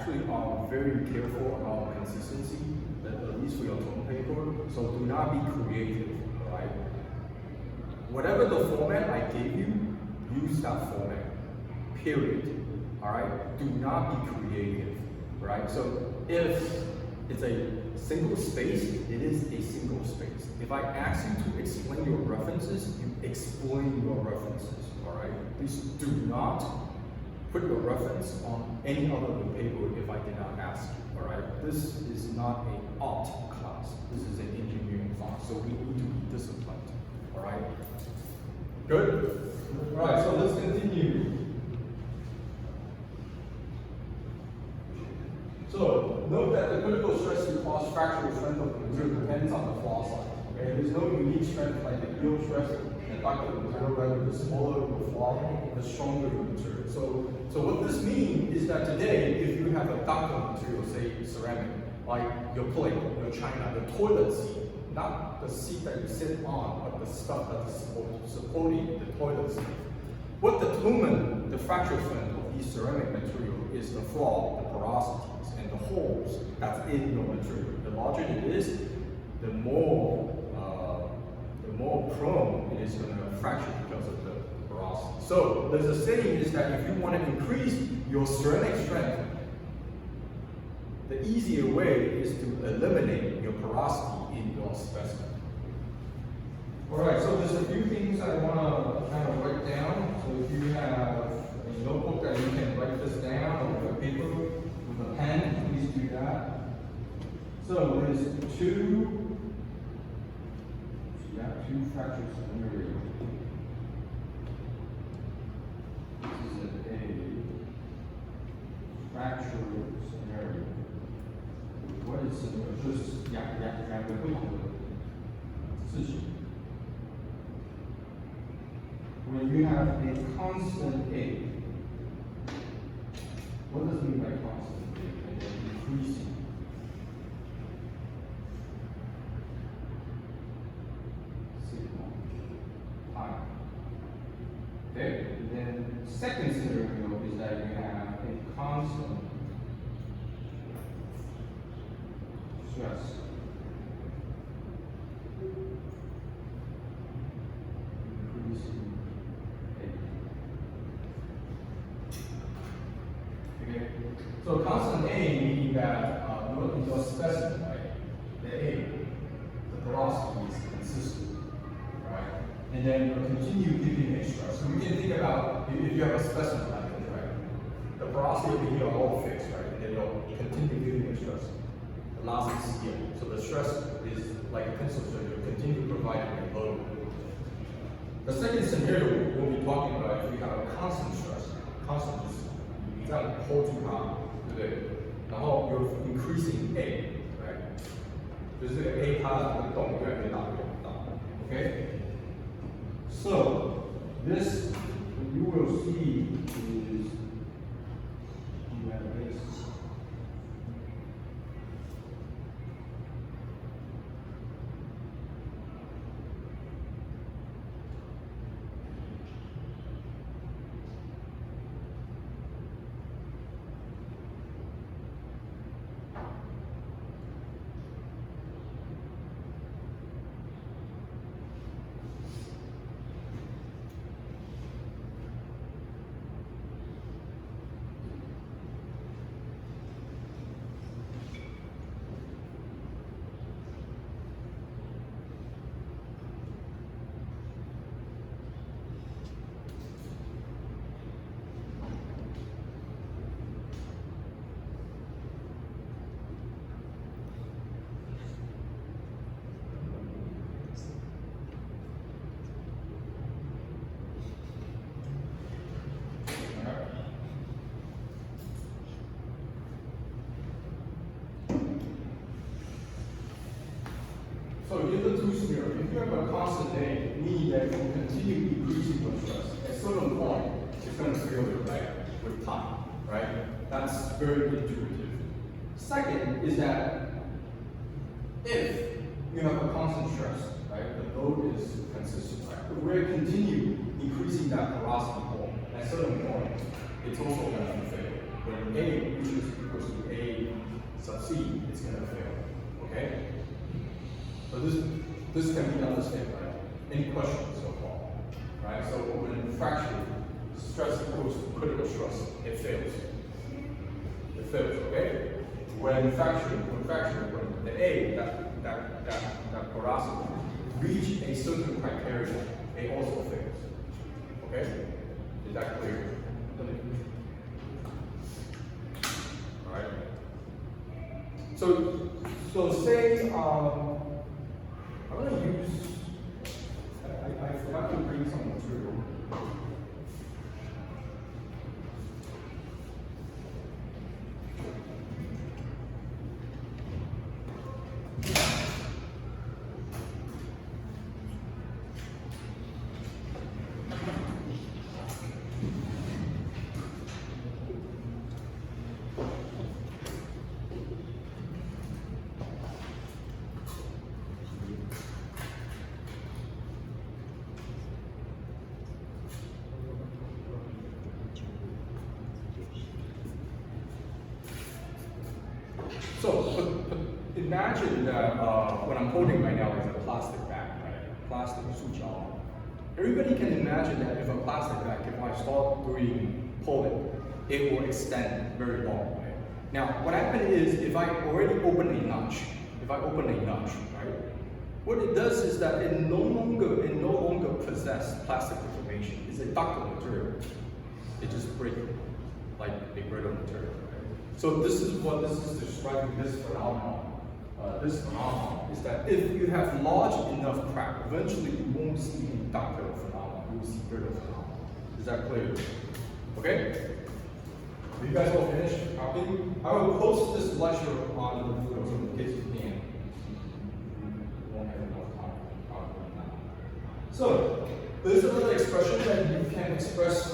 actually are very careful about consistency, at least for your tone paper. So do not be creative, right? Whatever the format I gave you, use that format, period. All right? Do not be creative, right? So if it's a single space, it is a single space. If I ask you to explain your references, you explain your references, all right? Please do not put your reference on any other paper if I did not ask you, all right? This is not an art class. This is an engineering class, so we need to be disciplined, all right? Good? All right, so let's continue. So note that the critical stress to cause fractural strength of the material depends on the flaw size. Okay, there's no unique strength like the yield stress and ductile material. Rather, the smaller the flaw, the stronger the material. So what this means is that today, if you have a ductile material, say ceramic, like your plate, your china, the toilet seat, not the seat that you sit on, but the stuff that is supporting the toilet seat. What determines the fracture strength of these ceramic material is the flaw, the porosities, and the holes that's in your material. The larger it is, the more prone it is going to fracture because of the porosity. So there's a saying is that if you want to increase your ceramic strength, the easier way is to eliminate your porosity in your specimen. Alright, so there's a few things I want to kind of write down. So if you have a notebook that you can write this down, or a paper with a pen, please do that. So there's two fracture scenarios. This is a fracture scenario. What is scenario? 就是两个不同的事情。When you have a constant A, what does it mean by constant A? And then increasing. Sigma time. Okay? And then second scenario is that you have a constant stress. Increasing A. Okay? So constant A meaning that your specimen, right? The A, the porosity is consistent, right? And then you'll continue giving a stress. So we can think about if you have a specimen like this, right? The porosity over here are all fixed, right? And then you'll continue giving a stress. The last is here. So the stress is like a pencil, so you'll continue providing a load. The second scenario we'll be talking about is we have a constant stress, constant stress. 你这样 hold 住它，对不对？然后 you're increasing A, right？ 就是这个 A 它的这个洞越来越大，越来越大。Okay? So this you will see is you have this. So here's the two scenarios. If you have a constant A, meaning that you continue increasing your stress, at a certain point, it's going to feel it right with time, right? That's very intuitive. Second is that if you have a constant stress, right, the load is consistent, right? But we're continue increasing that porosity point. at a certain point, it's also going to fail. When A reaches equals to A sub C, it's going to fail. Okay? So this can be understood, right? Any questions so far? Right? So when fracture stress equals to critical stress, it fails. It fails, okay? When the A, that porosity, reach a certain criteria, it also fails. Okay? Is that clear? Alright. So say I'm gonna use I forgot to bring some material. So imagine that what I'm holding right now is a plastic bag, right? Plastic 塑胶. Everybody can imagine that if a plastic bag, if I start doing pulling, it will extend very long, right? Now, what happens is if I already open a notch, right? What it does is that it no longer possesses plastic deformation. It's a ductile material. It just breaks like a brittle material. So this is what this is describing this phenomenon. This phenomenon is that if you have large enough crack, eventually you won't see a ductile phenomenon, you will see brittle phenomenon. Is that clear? Okay? Are you guys all finished? I will post this lecture on the Moodle so in case you can. You won't have enough time to talk about that. So there's another expression that you can express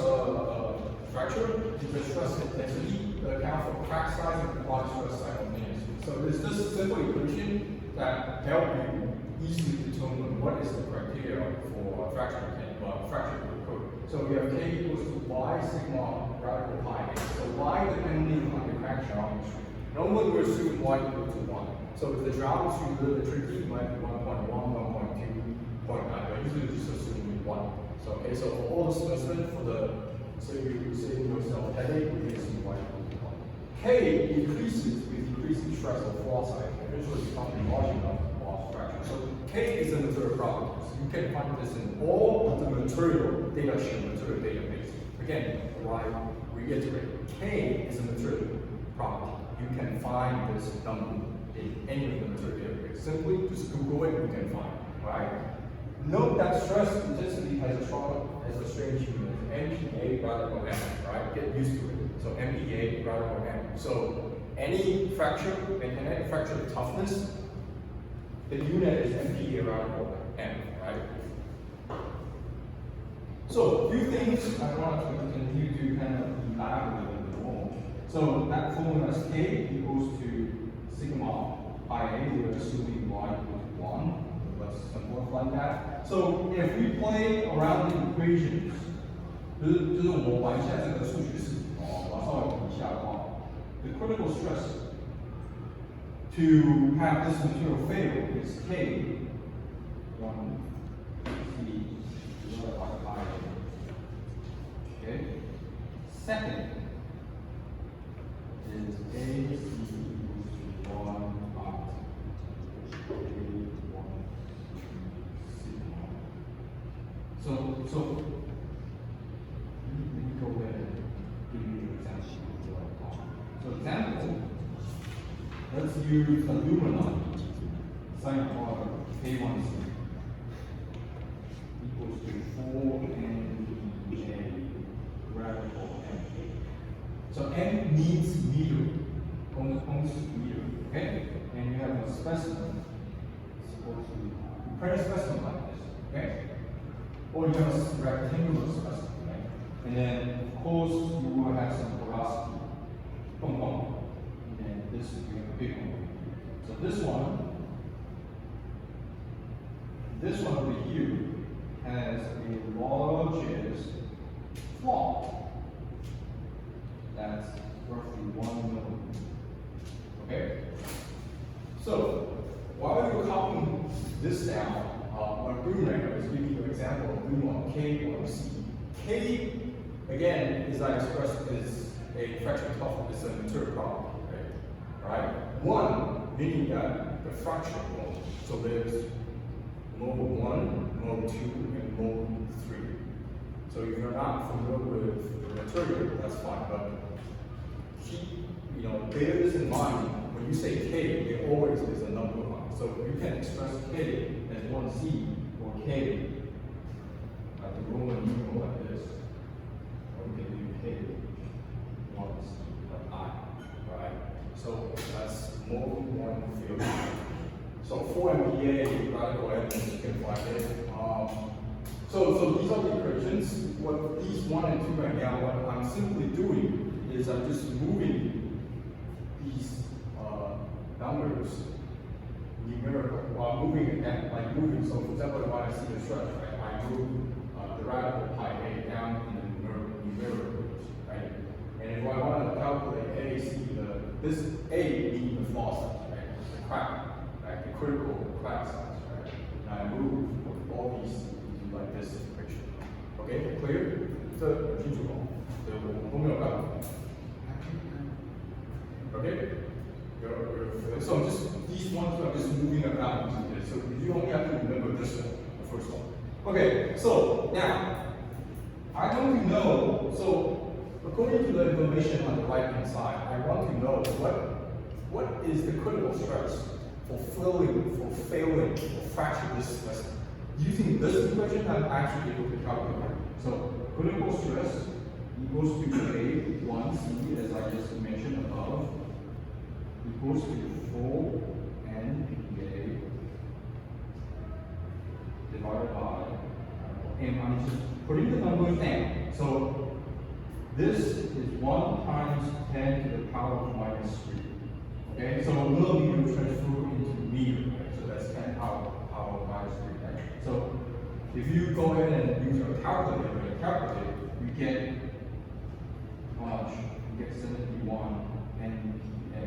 fracture. You can express intensity. Account for crack size and large stress simultaneously. So it's this simple equation that help you easily determine what is the criteria for fracture code. So we have K equals to Y sigma radical pi A. So Y depending on the crack geometry. Normally we assume Y equals to 1. So if the geometry is a little bit tricky, it might be 1.1, 1.2, 0.9, but usually just assume 1. So okay, so for all the specimen for the say you say yourself headache, we can see Y equals to 1. K increases with increasing stress of fall size, eventually becoming large enough to cause fracture. So K is a material property. So you can find this in all of the material data sheet, material database. Again, I reiterate, K is a material property. You can find this number in any of the material database. Simply just Google it, you can find it, right? Note that stress intensity has a strange unit, MPa radical M, right? Get used to it. So MPa radical M. So any fracture and any fracture toughness, the unit is MPa radical M, right? So a few things I want to continue to kind of elaborate a bit more. So that formula is K equals to sigma pi A. We're assuming Y equals to 1. Let's simplify that. So if we play around the equations, 就是我玩一下这个数学式我稍微比一下的话 the critical stress to have this material fail is K 1 C divided by pi. Okay. Second is A C equals to 1 pi. So let me go ahead and give you an example. So example, let's use aluminum sine quater K1C equals to 4NJ radical M. So M means meter, only meter, okay? And you have a specimen, supposed to print a specimen like this, okay? Or you have a rectangular specimen, right? And then, of course, you will have some porosity, and then this will be a big one. So this one over here has a largest flaw, that's roughly 1 millimeter. Okay? So, while you're copying this down, what I'm doing right now is giving you an example of doing on K or C. K, again, is I expressed, is a fracture toughness, it's a material property, right? 1, meaning that the fracture mode. So there's mode 1, mode 2, and mode 3. So if you're not familiar with the material, that's fine, but keep, bear this in mind. When you say K, there always is a number line. So you can express K as 1C or K like the Roman numeral like this. Or you can do K 1C like I, right? So that's mode 1 field. So for MBA, radical elements, you can find it. So these are the equations. What these 1 and 2 right now, what I'm simply doing is I'm just moving these numbers numerical while moving again, like moving. So for example, when I see the stretch, right, I move the radical pi a down in the numerical, right? And if I want to calculate A, see this A being the flaw size, right? The crack, right? The critical crack size, right? And I move all these into like this picture. Okay, clear? 这很清楚哦，对，我没有办法。Okay? So just these ones are just moving around. So you only have to remember this one, the first one. Okay, so now I want to know, so according to the information on the right hand side, I want to know what is the critical stress for failing or fracture this specimen. Using this equation, I'm actually able to calculate. So critical stress equals to A1C, as I just mentioned above, equals to 4NPA divided by, and I'm just putting the numbers down. So this is 1 times 10 to the power of minus 3. Okay, so millimeter transfer into meter, right? So that's 10 power of minus 3, right? So if you go ahead and use your calculator and calculate, you get how much? You get 71 NPA.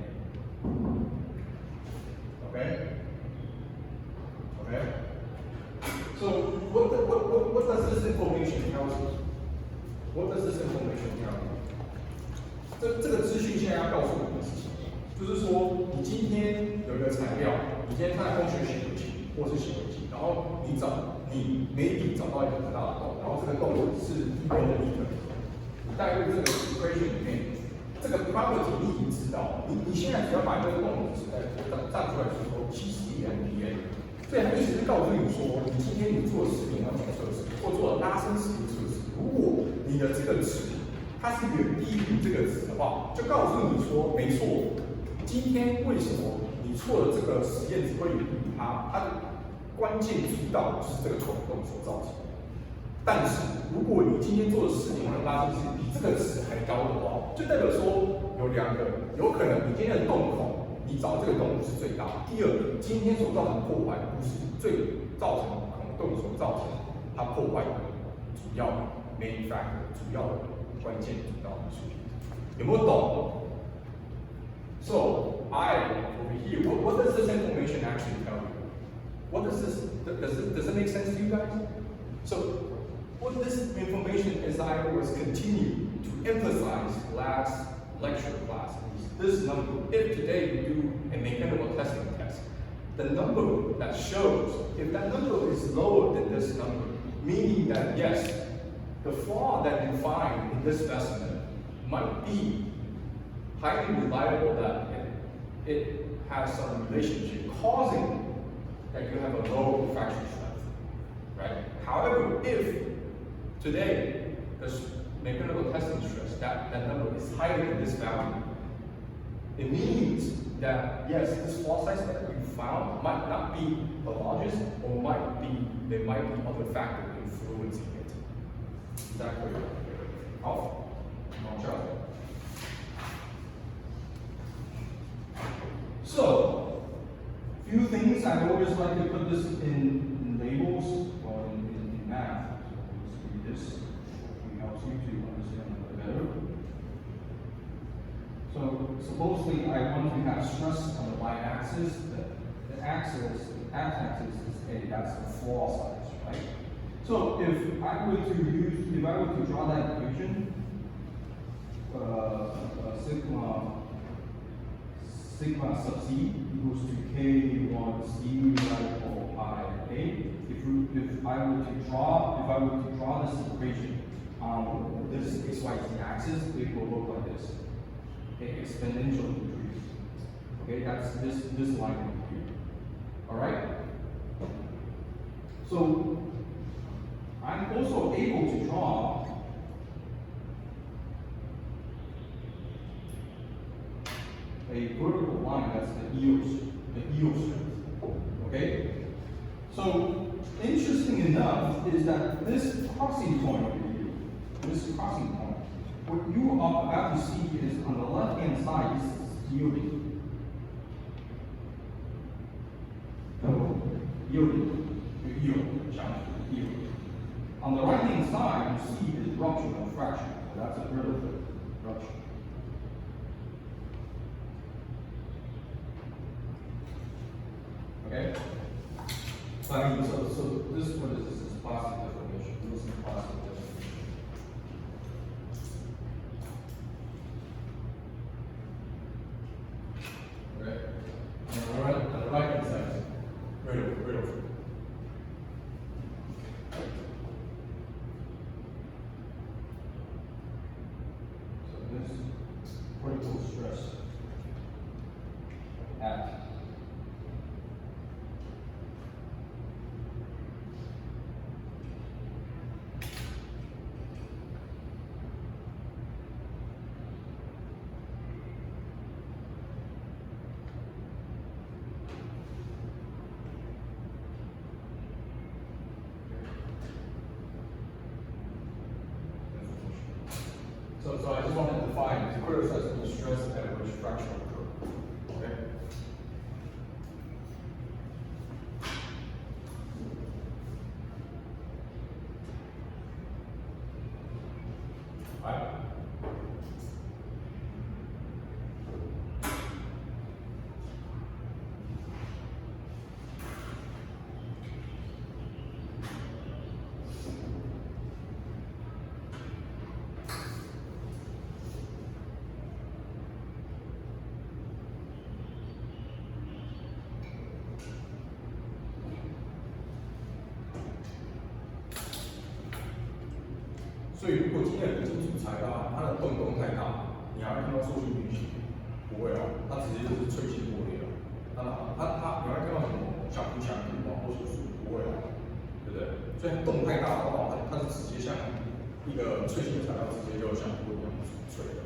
Okay? Okay? So what does this information tell you? What does this information tell you? 这个资讯现在要告诉我们的事情，就是说你今天有一个材料，你今天看工学显微镜或是显微镜，然后你maybe 找到一个很大的洞，然后这个洞是1公米的，你带入这个 equation 里面。这个 property 你已经知道，你现在只要把这个动值站出来的时候，71 MPa， 所以它意思是告诉你说，你今天你做了10年完整测试，或做了拉伸实验测试，如果你的这个值它是远低于这个值的话，就告诉你说，没错，今天为什么你错的这个实验只会远低于它的关键主导就是这个孔洞所造成的。但是，如果你今天做的10年的拉伸是比这个值还高的话，就代表说有2个，有可能你今天的洞口，你找这个洞是最大。第二，今天所造成的破坏不是最造成孔洞所造成它破坏的主要 main factor 主要的关键主导因素。有没有懂 ？So I over here, what does this information actually tell you? What does this does it make sense to you guys? So what this information, as I always continue to emphasize last lecture class, is this number. If today you do a mechanical testing test, the number that shows, if that number is lower than this number, meaning that yes, the flaw that you find in this specimen might be highly reliable, that it has some relationship causing that you have a low fracture strength, right? However, if today, the mechanical testing stress, that number is higher than this value, it means that, yes, this flaw size that you found might not be the largest, or there might be other factors influencing it. Is that clear? 好，往下。So, few things I always like to put this in labels or in math. This helps you to So supposedly I want to have stress on the y-axis. The x-axis is A, that's the flaw size, right? So if I were to draw that equation, sigma sub c equals to k1 c divided by pi a. If I were to draw this equation on this xyz axis, it will look like this. Okay, exponential increase. Okay, that's this line here. All right. So I'm also able to draw a vertical line, that's the yield strength. Okay? So, interesting enough is that this crossing point over here, what you are about to see is on the left-hand side, this is yielding. So, yield. On the right-hand side, you see is rupture and fracture. So that's a relative rupture. Okay? So I mean, so this is what this is plastic deformation. This is plastic deformation. Okay? And on the right hand side, brittle. So this critical stress at So I just want to define the critical stress at which fracture occurs. Okay? Right?所以，如果今天有个金属材料，它的洞太大，你还会看到受力运行？不会哦，它直接就是脆性破裂了。它，你会看到什么小幅强度啊，或者是不会哦，对不对？所以洞太大的话，它是直接像一个脆性的材料，直接就像玻璃一样脆的。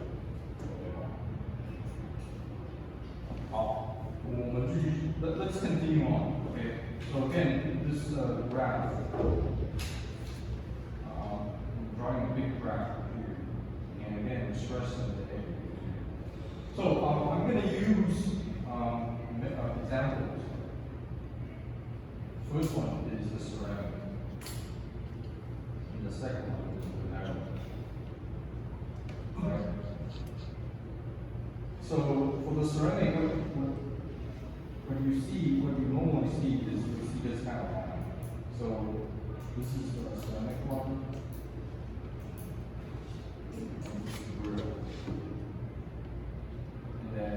好，我们继续 ，Let's continue on. Okay, so again, this graph. Drawing a big graph here, and again, stressing the area. So I'm going to use examples. First one is the ceramic, and the second one is the metal. Right. So for the ceramic, what you normally see is you see this kind of line. So this is the ceramic one. And then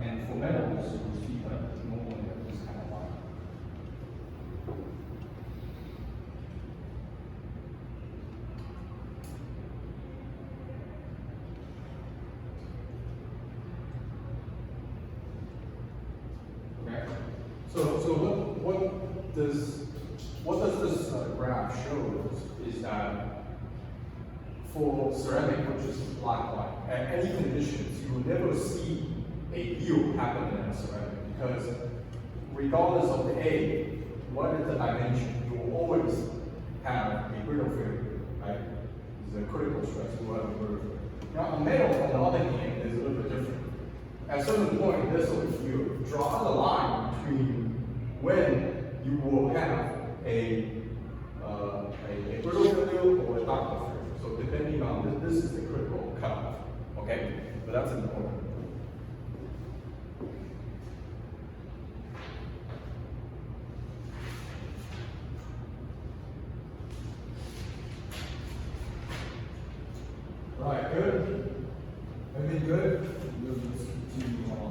and for metals, you see like normally this kind of line. Okay. So what does this graph show is that for ceramic, which is black white, at any conditions, you will never see a yield happen in a ceramic because regardless of the A, what is the dimension, you will always have a brittle failure, right? It's a critical stress, you will have a brittle failure. Now, a metal, on the other hand, is a little bit different. At a certain point, this over here, draw the line between when you will have a brittle field or a ductile field. So depending on this is the critical cutoff. Okay, but that's important. Right, good. Everything good? Let's continue on.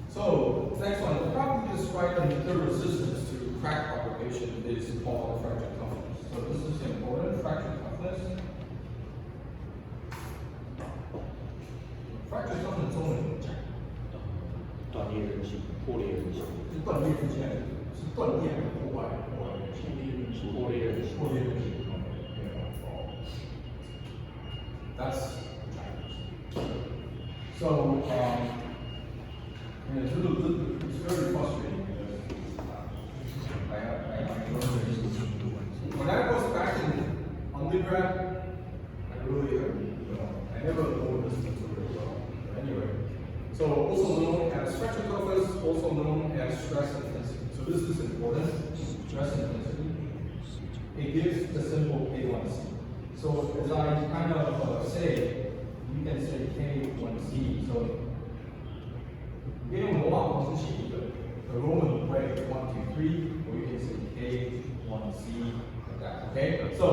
So, next one, the property describing the resistance to crack propagation is called fracture toughness. So this is important, fracture toughness. Fracture toughness 中文怎么讲？断裂韧性、破裂韧性、是断裂之间，是断裂还是破坏？破裂韧性。破裂韧性。That's so. It's very frustrating because when I was back in undergrad, I really, I never know this material well. But anyway, so also known as fracture toughness, also known as stress intensity. So this is important. Stress intensity. It gives the symbol K1C. So as I kind of say, you can say K1C. So 因为我往往是写一个 the Roman way 1, 2, 3, or you can say K1C like that. Okay, so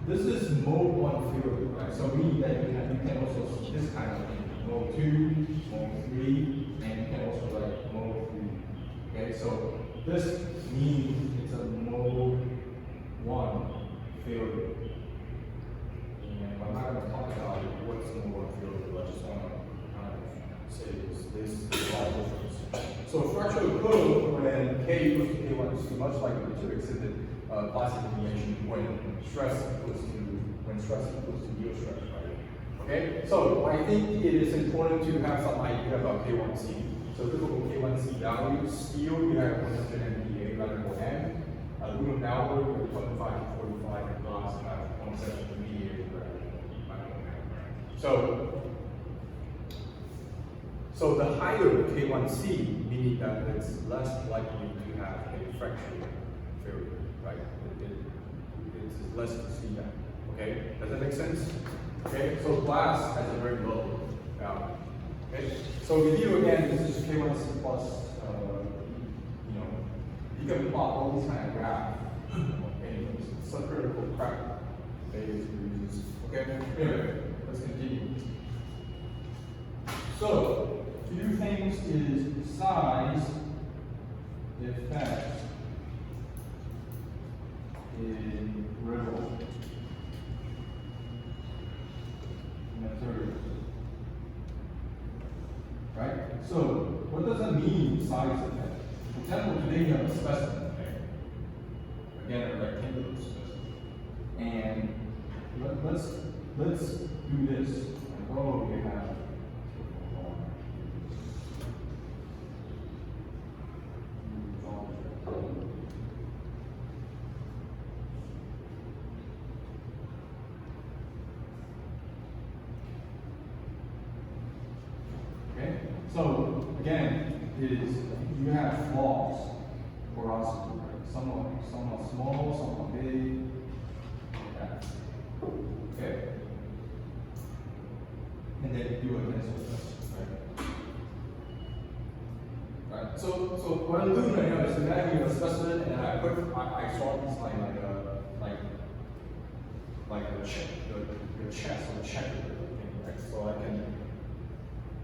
this is mode 1 theory, right? So meaning that you can also see this kind of thing, mode 2, mode 3, and you can also write mode 3. Okay, so this means it's a mode 1 theory. And I'm not going to talk about what's mode 1 theory, but I just want to say this difference. So structural code when K equals to K1C, much like the two exhibit classic delineation when stress equals to yield stress, right? Okay, so I think it is important to have some idea about K1C. So typical K1C values, steel you have 100 MPa rather than M, aluminum alloy you have 25 to 45, and glass you have 170 MPa rather than M. So the higher K1C, meaning that it's less likely to have a fracture failure, right? It's less to see that. Okay, does that make sense? Okay, so glass has a very low value. Okay, so review again. This is K1C plus. You can plot all these kind of graphs. Okay, subcritical crack phase reduces. Okay, anyway, let's continue. So. Few things is size, effect, in brittle materials. Right? So, what does it mean, size effect? For example, today you have a specimen, okay? Again, a rectangular specimen. And let's do this. Oh, we have. So again, you have flaws porosity, right? Some are small, some are big. Okay. And then you do a tensile test, right? Right. So what I'm doing right now is imagine a specimen, and I saw this like the chest or checker thing, right? So I can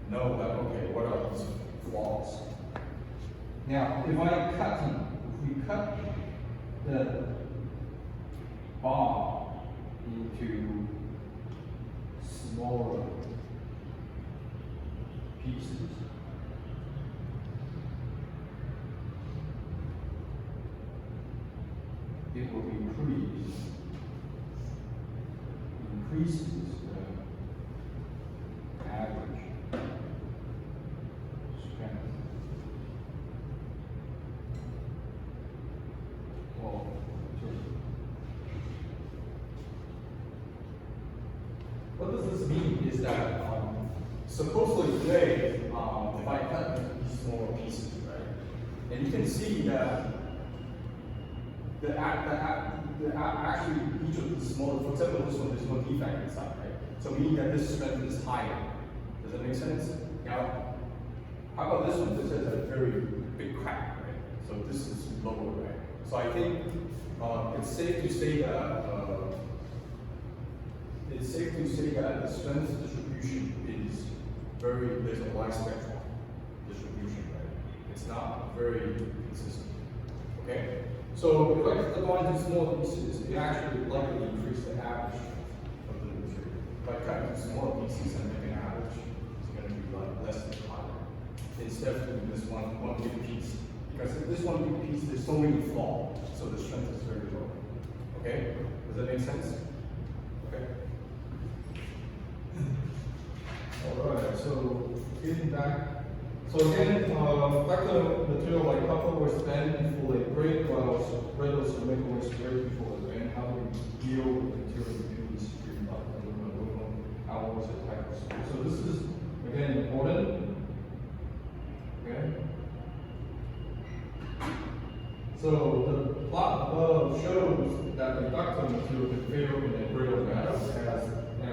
know that, okay, what are these flaws? Now, if we cut the bar into smaller pieces, it will increases the average strength of material. What does this mean is that supposedly today, if I cut these you can see that actually each of the smaller, for example, this one, there's no defect inside, right? So meaning that this strength is higher. Does that make sense? Now, how about this one? This has a very big crack, right? So this is lower, right? So I think it's safe to say that the strength distribution is there's a wide spectrum distribution, right? It's not very consistent. Okay? So if I cut the bond into small pieces, it actually likely increase the average strength of the material. If I cut into smaller pieces and make an average, it's going to be less than higher. Instead of doing this one big piece. Because if this one big piece, there's so many flaws, so the strength is very low. Okay? Does that make sense? Okay. Alright, so getting back. So again, back to the material like copper was bent before they break, while brittle cement was break before they bend. How do we deal with the material between these three, like aluminum, alloys, and type of steel? So this is again important. Okay. So the plot above shows that the ductile material can fail in a brittle manner as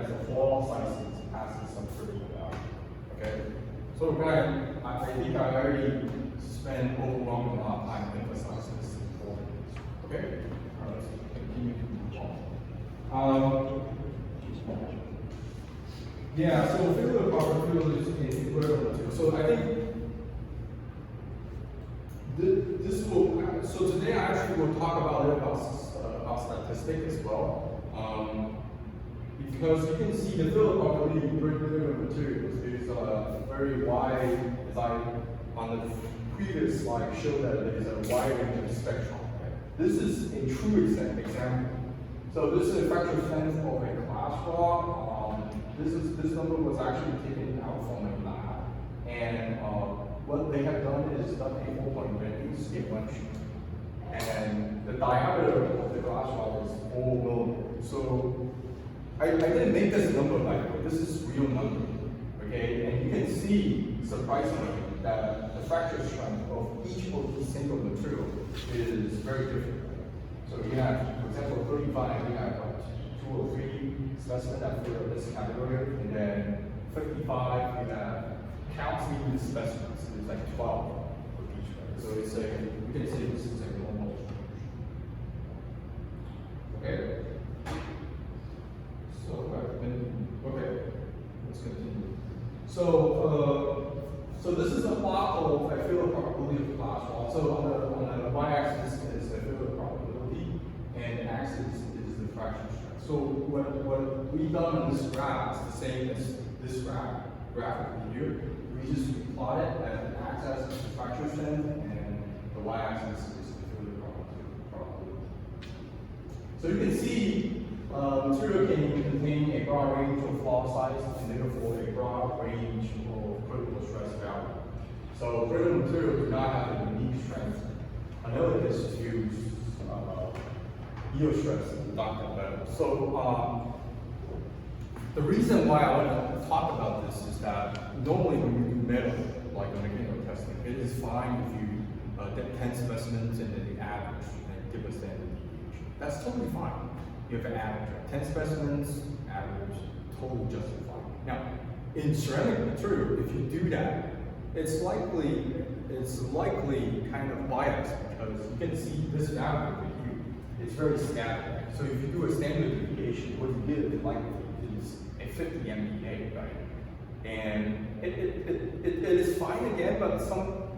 the flaw sizes passes some critical value. Okay. So again, I think I already spent overwhelming amount of time emphasizing this importance. Okay? Alright, let's continue to move on. Yeah, so failure of copper field is a brittle material. So I think this will, so today I actually will talk about a little about statistics as well. Because you can see the field of probability of brittle materials is very wide, as I on the previous slide showed that there is a wide range of spectrum. Right? This is a true example. So this is a fracture strength of a glass rod. This number was actually taken out from a lab, and what they have done is done a 4-point bendings in one sheet, and the diameter of the glass rod is 4 millimeters. So I didn't make this number by the way. This is real number. Okay, and you can see surprisingly that the fracture strength of each of these single material is very different. So you have, for example, 35, you have like 2 or 3 specimens that fit in this category, and then 55, you have counts even specimens. It's like 12 for each one. So it's like, you can say this is a normal distribution. Okay? So, okay, let's continue. So this is a plot of a field of probability of glass rod. So on the y-axis is the field of probability, and the axis is the fracture strength. So what we've done on this graph is the same as this graph here. We just plot it as an x-axis is the fracture strength, and the y-axis is the field of probability. So you can see material can contain a broad range of flaw size and therefore a broad range of critical stress value. So brittle material do not have a unique strength analogous to yield stress in the ductile metal. So the reason why I want to talk about this is that normally when you do metal, like on mechanical testing, it is fine if you get 10 specimens and then you average and give a standard deviation. That's totally fine. You have an average, 10 specimens, average, totally justified. Now, in ceramic material, if you do that, it's likely kind of biased because you can see this value over here. It's very scattered. So if you do a standard deviation, what you get likely is a 50 MPa, right? And it is fine again, but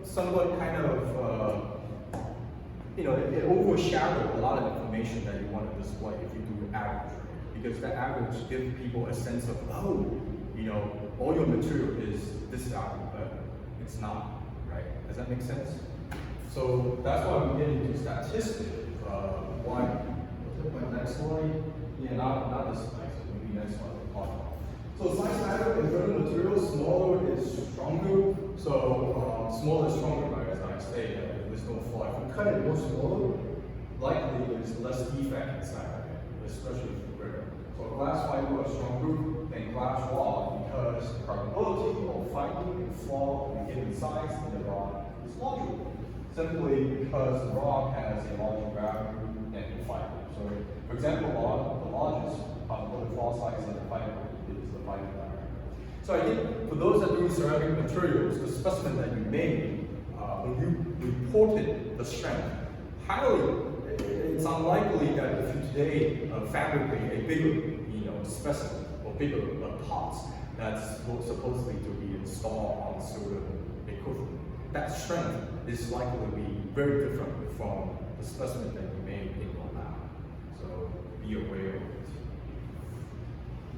somewhat kind of it overshadows a lot of information that you want to display if you do average, because the average gives people a sense of, oh, all your material is this value, but it's not, right? Does that make sense? So that's why we get into statistics. Next slide? Yeah, not this slide, so maybe next slide we'll talk about. So size matter in brittle materials, smaller is stronger. So smaller is stronger, right? As I say, there's no flaw. If you cut it more smaller, likely there's less defect inside of it, especially for brittle. So glass fiber is stronger than glass rod because the probability of finding a flaw in a given size in the rod is larger. simply because the rock has a larger gravity than the fiber. So, for example, the largest or the fall size of the fiber is the fiber diameter. So I think for those that do ceramic materials, the specimen that you made, when you reported the strength, it's unlikely that if you today fabricate a bigger specimen or bigger parts that's supposedly to be installed on sort of equipment, that strength is likely to be very different from the specimen that you made in your lab. So be aware of it.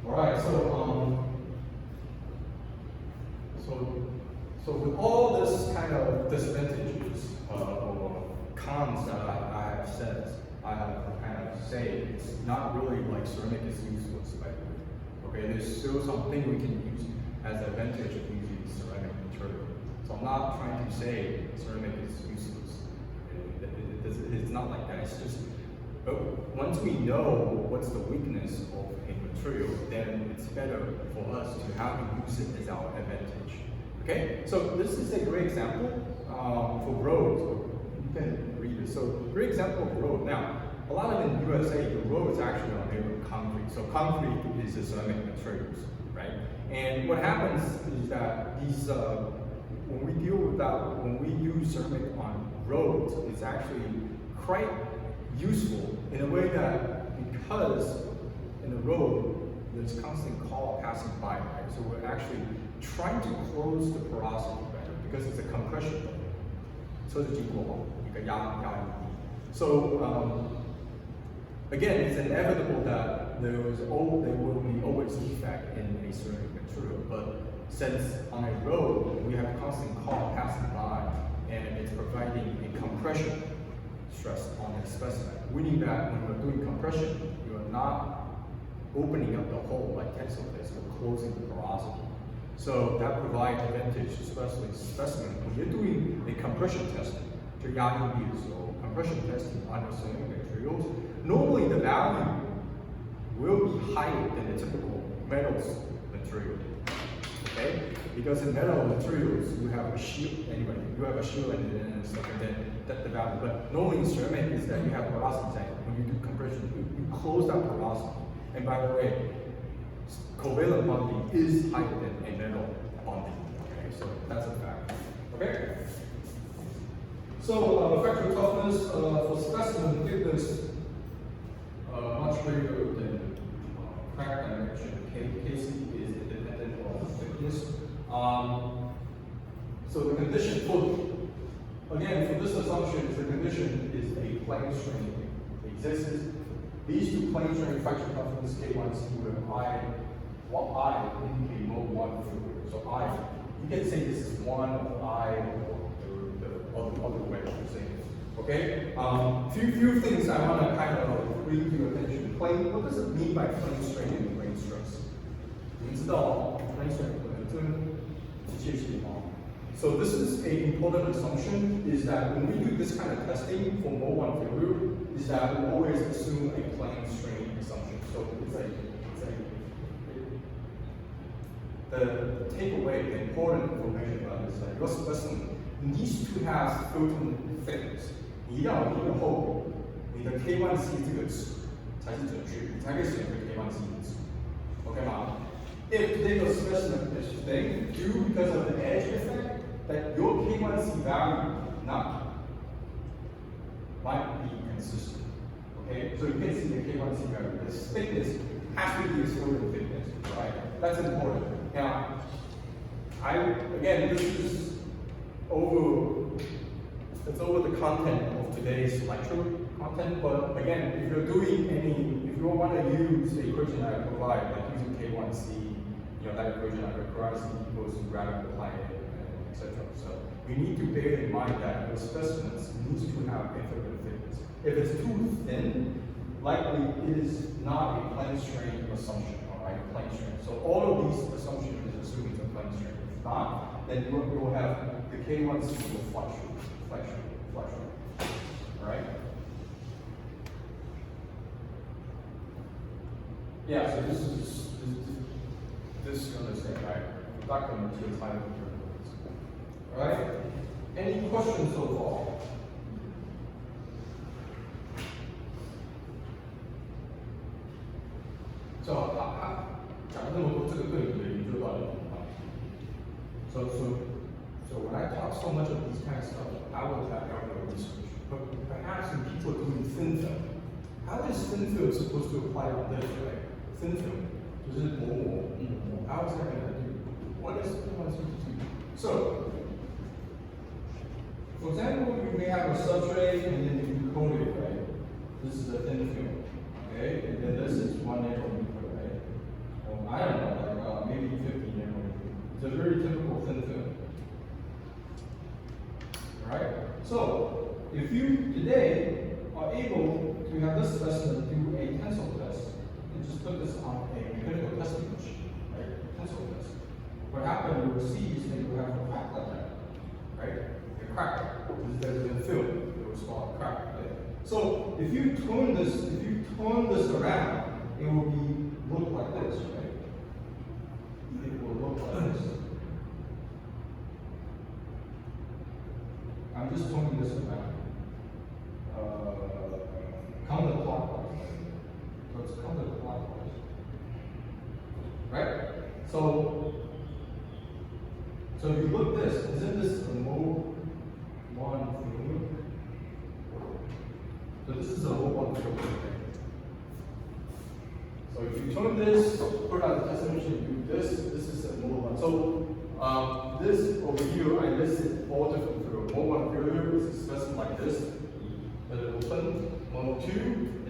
All right, so with all this kind of disadvantages or cons that I have said, I have kind of say it's not really like ceramic is useless, by the way. Okay, there's still something we can use as an advantage of using ceramic material. So I'm not trying to say ceramic is useless. It's not like that. It's just once we know what's the weakness of a material, then it's better for us to how to use it as our advantage. Okay, so this is a great example for roads. You can read it. So great example of road. Now, a lot of in the USA, the road is actually made of concrete. So concrete is the ceramic materials, right? And what happens is that these, when we deal with that, when we use ceramic on roads, it's actually quite useful in a way that because in the road, there's constant car passing by, right? So we're actually trying to close the porosity better because it's a compression. So again, it's inevitable that there will be always defect in a ceramic material, but since on a road we have constant car passing by and it's providing a compression stress on the specimen, meaning that when we're doing compression, you are not opening up the hole like tensile plates, you're closing the porosity. So that provides advantage, especially specimen. When you're doing a compression testing, or compression testing on ceramic materials, normally the value will be higher than the typical metals material. Okay? Because in metal materials, you have a shield anyway. You have a shield and stuff, and then that's the value. But normally in ceramic is that you have porosity. When you do compression, you close that porosity. And by the way, covalent bonding is higher than a metal bonding. Okay, so that's a fact. Okay. So factory toughness for specimen thickness much greater than crack dimension. Casing is independent of thickness. So the condition for this assumption is the condition is a plane strain exists. These two plane strain factory toughness K1C where I indicate mode 1 fluid. So you can say this is one of I or the other way to say it. Okay? Few things I want to kind of bring to your attention. What does it mean by plane strain and plane stress? 我们知道 plane strain 机械系统. So this is an important assumption is that when we do this kind of testing for mode 1 fluid, is that we always assume a plane strain assumption. So the takeaway, the important information about this is that your specimen needs to have filtering thickness. 你要有一个后果，你的 K1C 这个值才是准确，你才可以选择 K1C 的值。OK 吗 ？If the specimen is thin, due because of the edge effect, that your K1C value might be consistent. Okay, so you can see the K1C value. This thickness has to be a filtering thickness, right? That's important. Now, this is over the content of today's lecture content, but again, if you want to use the equation I provide, like using K1C, that equation I requires equals to gravity applied, etc. So you need to bear in mind that your specimens needs to have a filtering thickness. If it's too thin, likely it is not a plane strain assumption, all right, plane strain. So all of these assumptions is assuming it's a plane strain. If not, then you will have the K1C will fluctuate. All right? Yeah, so this you understand, right? Dr. Materials, all right? Any questions so far? talk so much of this kind of stuff, how would that help your research? But perhaps when people are doing thin film, how is thin film supposed to apply on this, right? Thin film, is it more? How is that going to do? What is it supposed to do? So, for example, you may have a substrate and then you coat it, right? This is a thin film, okay? And then this is 1 nanometer, right? Well, I don't know, like maybe 50 nanometer. It's a very typical thin film. Right? So, if you today are able to have this specimen do a tensile test, and just put this on a mechanical testing machine, right? Tensile test. What happened, you will see is that you have a crack like that, right? A crack. There's a film. It was called a crack. Right? So, if you turn this around, it will look like this, right? It will look like this. I'm just turning this around. Counterclockwise. So it's counterclockwise. Right? So if you look this, isn't this a mode 1 field? So this is a mode 1 field. So if you turn this, put on the testing machine, do this is a mode 1. So this over here, I listed 4 different fields. Mode 1 failure is a specimen like this, that it will open. Mode 2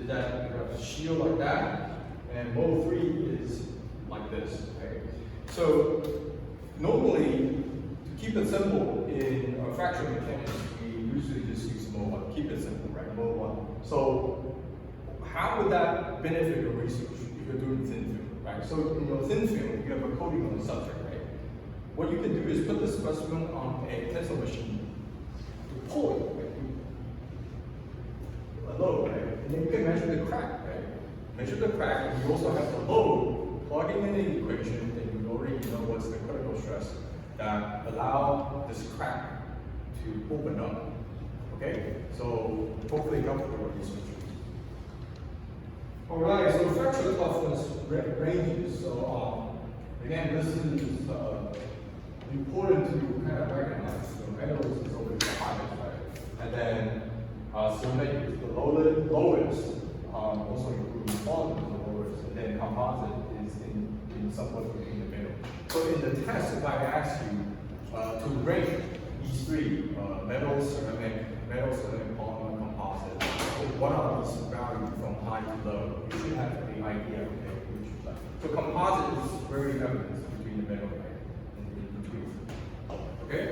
is that you have a shield like that, and mode 3 is like this. Okay? So normally, to keep it simple in fracture mechanics, we usually just use mode 1. Keep it simple, right? Mode 1. So how would that benefit your research if you're doing thin film, right? So in your thin film, you have a coating on the subject, right? What you can do is put the specimen on a tensile machine to pull it, right? A load, right? And then you can measure the crack, right? Measure the crack, and you also have the load, plugging in the equation, and you already know what's the critical stress that allow this crack to open up. Okay? So hopefully help your research. Alright, so fracture toughness ranges. So again, this is important to kind of recognize. So metals is always the highest, right? And then ceramic is the lowest, also including polymers is the lowest, and then composite is in somewhat in the middle. So in the test, if I ask you to rank these three, metal, ceramic, polymer, composite, what are these values from high to low? You should have an idea, okay, which is like. So composite is very evident between the middle, right, in between. Okay?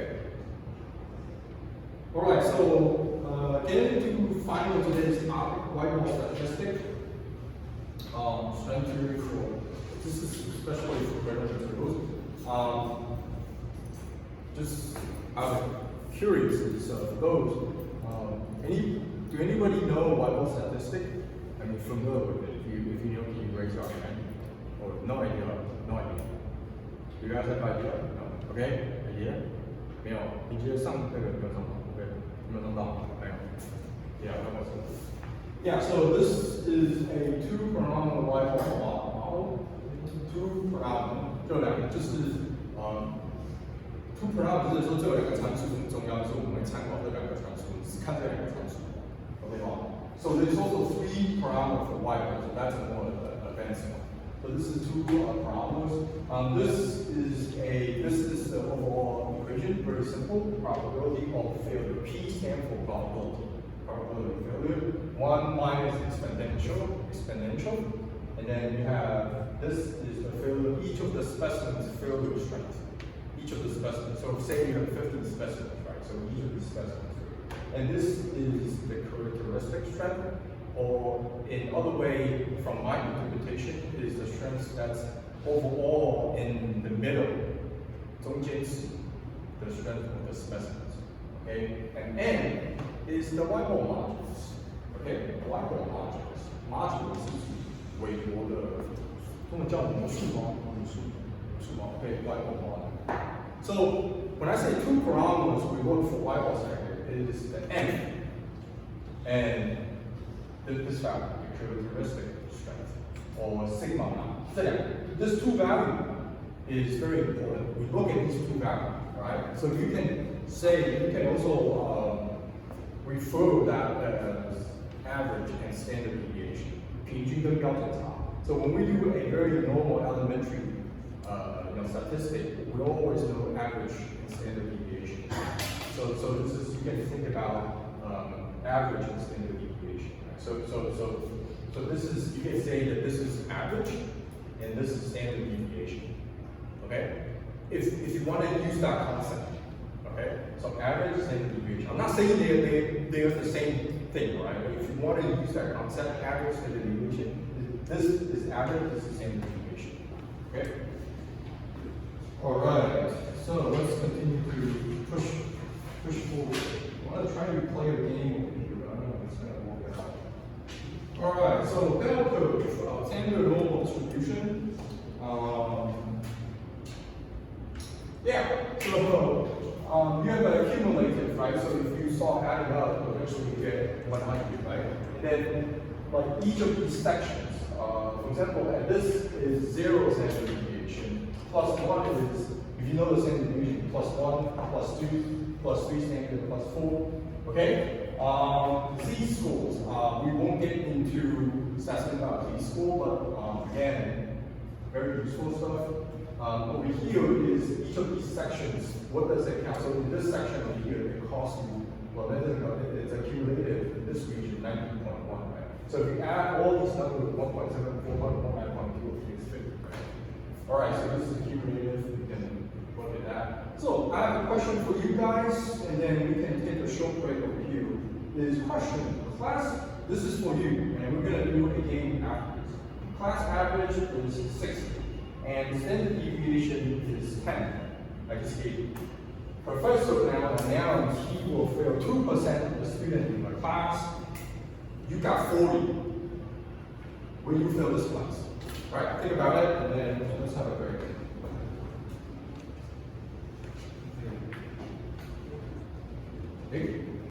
Alright, so getting to final today's topic, whiteboard statistic, strength theory for, this is especially for better materials. Just out of curious, so for those, do anybody know whiteboard statistic? I mean, familiar with it. If you know, can you raise your hand? Or no idea? No idea. Do you guys have idea? No. Okay? Idea? 没有。你觉得上那个没有上到 ？OK？ 没有上到？没有。Yeah, that was it. Yeah, so this is a 2-parameter whiteboard model. 2-parameter 就两个，就是2 parameter 就是说这两个参数很重要，就是我们会参考这两个参数，只看这两个参数。OK 吗？ So there's also 3 parameters for whiteboard, so that's more advanced one. So this is 2 parameters. This is the overall equation, very simple. Probability of failure. P stands for probability. Probability of failure. 1 minus exponential. And then you have, this is the failure, each of the specimens failure strength. Each of the specimens. So say you have 50 specimens, right? So each of the specimens. And this is the characteristic strength, or in other way, from my interpretation, is the strength that's overall in the middle. 中间是 the strength of the specimens. Okay? And N is the whiteboard modulus. Okay? The whiteboard modulus. Modulus is 韦伯的，中文叫魔术吗？魔术吗？ Okay, whiteboard modulus. So when I say 2 parameters we work for whiteboard sector, it is the N and this factor, the characteristic strength, or sigma naught. This 2 value is very important. We look at these two values, right? So you can say, you can also refer that as average and standard deviation. 平均跟标准差. So when we do a very normal elementary statistic, we always know average and standard deviation. So this is, you can think about average and standard deviation. Right? So this is, you can say that this is average and this is standard deviation. Okay? If you want to use that concept, okay? So average, standard deviation. I'm not saying they're the same thing, right? But if you want to use that concept, average, standard deviation, this is average, this is standard deviation. Okay? All right. So let's continue to push forward. I want to try to play a game over here, but I don't know if it's going to work out. All right. So bell curve, standard normal distribution. So you have an accumulated, right? So if you start adding up, eventually you get 100, right? And then, like each of these sections, for example, this is 0 standard deviation, plus 1 is, if you know the standard deviation, plus 1, plus 2, plus 3 standard, plus 4. Okay? Z-scores, we won't get into assessment about Z-score, but again, very useful stuff. Over here is each of these sections, what does it count? So in this section over here, it costs you, well, that doesn't go, it's accumulated in this region, 19.1, right? So if you add all these numbers, 1.7, 4.1, 9.2, it's 50, right? All right, so this is cumulative, we can look at that. So I have a question for you guys, and then we can take a short break over here. Is question, class, this is for you, and we're gonna do a game afterwards. Class average is 60. And standard deviation is 10, I just gave you. Professor now he will fail 2% of the student in the class. You got 40. Will you fail this class? Right, think about it, and then let's have a break.